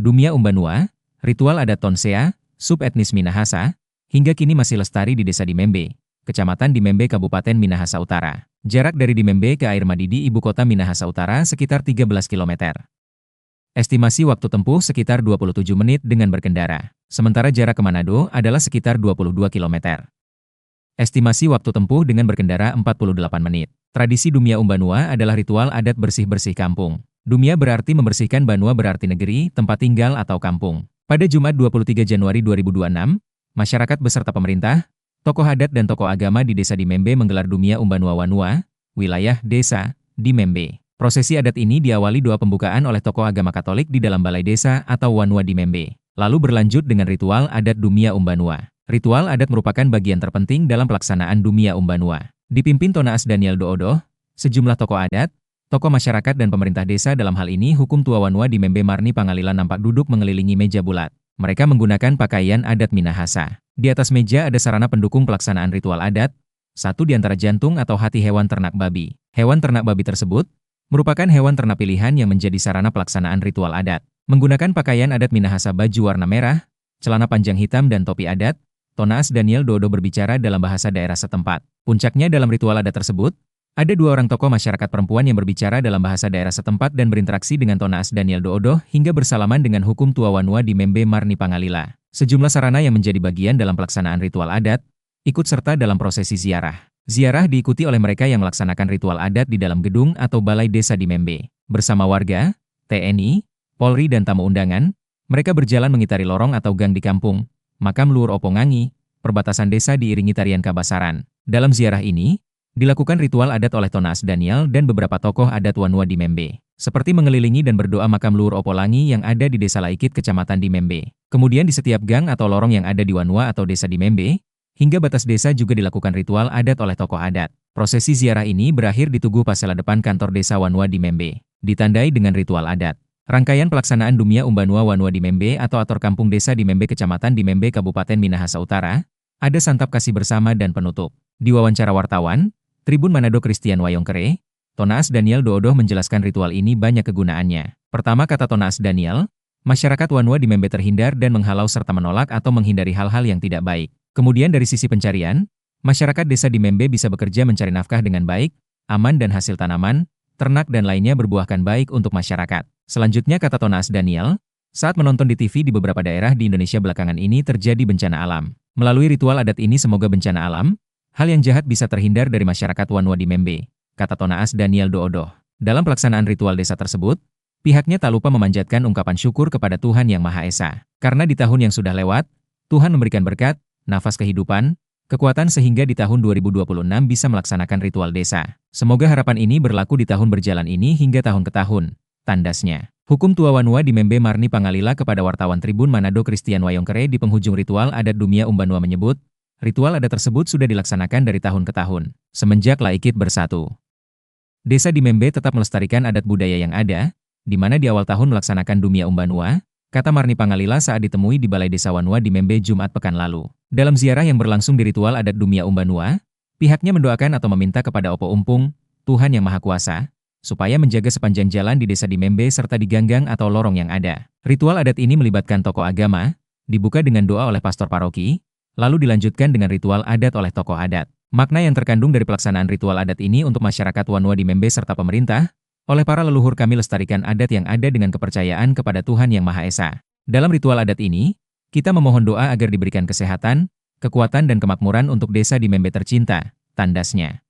Dumia Umbanua, ritual adat Tonsea, subetnis Minahasa, hingga kini masih lestari di Desa Dimembe, Kecamatan Dimembe, Kabupaten Minahasa Utara. Jarak dari Dimembe ke Air Madidi, ibu kota Minahasa Utara, sekitar 13 km. Estimasi waktu tempuh sekitar 27 menit dengan berkendara, sementara jarak ke Manado adalah sekitar 22 km. Estimasi waktu tempuh dengan berkendara 48 menit. Tradisi Dumia Umbanua adalah ritual adat bersih-bersih kampung. Dumia berarti membersihkan, Banua berarti negeri, tempat tinggal atau kampung. Pada Jumat 23 Januari 2026, masyarakat beserta pemerintah, tokoh adat dan tokoh agama di Desa Dimembe menggelar Dumia Umbanua Wanua, wilayah Desa Dimembe. Prosesi adat ini diawali doa pembukaan oleh tokoh agama Katolik di dalam balai desa atau Wanua Dimembe, lalu berlanjut dengan ritual adat Dumia Umbanua. Ritual adat merupakan bagian terpenting dalam pelaksanaan Dumia Umbanua. Dipimpin Tonaas Daniel Doodoh, sejumlah tokoh adat, tokoh masyarakat dan pemerintah desa, dalam hal ini Hukum Tua Wanua Dimembe Marni Pangalila, nampak duduk mengelilingi meja bulat. Mereka menggunakan pakaian adat Minahasa. Di atas meja ada sarana pendukung pelaksanaan ritual adat, satu di antara jantung atau hati hewan ternak babi. Hewan ternak babi tersebut merupakan hewan ternak pilihan yang menjadi sarana pelaksanaan ritual adat. Menggunakan pakaian adat Minahasa, baju warna merah, celana panjang hitam dan topi adat, Tonaas Daniel Doodoh berbicara dalam bahasa daerah setempat. Puncaknya dalam ritual adat tersebut, ada dua orang tokoh masyarakat perempuan yang berbicara dalam bahasa daerah setempat dan berinteraksi dengan Tonaas Daniel Doodoh hingga bersalaman dengan Hukum Tua Wanua Dimembe Marni Pangalila. Sejumlah sarana yang menjadi bagian dalam pelaksanaan ritual adat ikut serta dalam prosesi ziarah. Ziarah diikuti oleh mereka yang melaksanakan ritual adat di dalam gedung atau balai desa Dimembe. Bersama warga, TNI, Polri dan tamu undangan, mereka berjalan mengitari lorong atau gang di kampung, makam Luhur Opongangi, perbatasan desa, diiringi tarian kabasaran. Dalam ziarah ini, dilakukan ritual adat oleh Tonaas Daniel dan beberapa tokoh adat Wanua Dimembe, seperti mengelilingi dan berdoa makam Luhur Opolangi yang ada di Desa Laikit, Kecamatan Dimembe. Kemudian di setiap gang atau lorong yang ada di Wanua atau Desa Dimembe, hingga batas desa juga dilakukan ritual adat oleh tokoh adat. Prosesi ziarah ini berakhir di Tugu Pasela depan kantor Desa Wanua Dimembe, ditandai dengan ritual adat. Rangkaian pelaksanaan Dumia Umbanua Wanua Dimembe atau Ator Kampung Desa Dimembe, Kecamatan Dimembe, Kabupaten Minahasa Utara, ada santap kasih bersama dan penutup. Di wawancara wartawan, Tribun Manado Christian Wayongkere, Tonaas Daniel Doodoh menjelaskan ritual ini banyak kegunaannya. Pertama, kata Tonaas Daniel, masyarakat Wanua Dimembe terhindar dan menghalau serta menolak atau menghindari hal-hal yang tidak baik. Kemudian dari sisi pencarian, masyarakat Desa Dimembe bisa bekerja mencari nafkah dengan baik, aman dan hasil tanaman, ternak dan lainnya berbuahkan baik untuk masyarakat. Selanjutnya, kata Tonaas Daniel, saat menonton di TV di beberapa daerah di Indonesia belakangan ini terjadi bencana alam. Melalui ritual adat ini semoga bencana alam, hal yang jahat bisa terhindar dari masyarakat Wanua Dimembe, kata Tonaas Daniel Doodoh. Dalam pelaksanaan ritual desa tersebut, pihaknya tak lupa memanjatkan ungkapan syukur kepada Tuhan Yang Maha Esa. Karena di tahun yang sudah lewat, Tuhan memberikan berkat, nafas kehidupan, kekuatan sehingga di tahun 2026 bisa melaksanakan ritual desa. Semoga harapan ini berlaku di tahun berjalan ini hingga tahun ke tahun, tandasnya. Hukum Tua Wanua Dimembe Marni Pangalila kepada wartawan Tribun Manado Christian Wayongkere di penghujung ritual adat Dumia Umbanua menyebut, ritual adat tersebut sudah dilaksanakan dari tahun ke tahun, semenjak Laikit bersatu. Desa Dimembe tetap melestarikan adat budaya yang ada, di mana di awal tahun melaksanakan Dumia Umbanua, kata Marni Pangalila saat ditemui di Balai Desa Wanua Dimembe Jumat pekan lalu. Dalam ziarah yang berlangsung di ritual adat Dumia Umbanua, pihaknya mendoakan atau meminta kepada Opo Umpung, Tuhan Yang Maha Kuasa, supaya menjaga sepanjang jalan di Desa Dimembe serta di ganggang atau lorong yang ada. Ritual adat ini melibatkan tokoh agama, dibuka dengan doa oleh pastor paroki, lalu dilanjutkan dengan ritual adat oleh tokoh adat. Makna yang terkandung dari pelaksanaan ritual adat ini untuk masyarakat Wanua Dimembe serta pemerintah, oleh para leluhur kami lestarikan adat yang ada dengan kepercayaan kepada Tuhan Yang Maha Esa. Dalam ritual adat ini, kita memohon doa agar diberikan kesehatan, kekuatan dan kemakmuran untuk Desa Dimembe tercinta, tandasnya.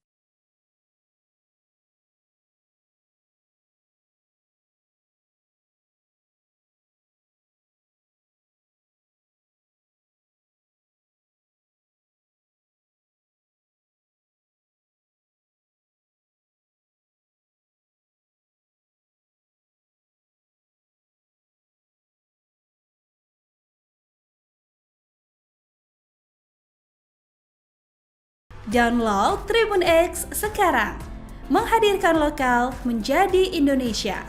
Download Tribun X sekarang, menghadirkan lokal menjadi Indonesia.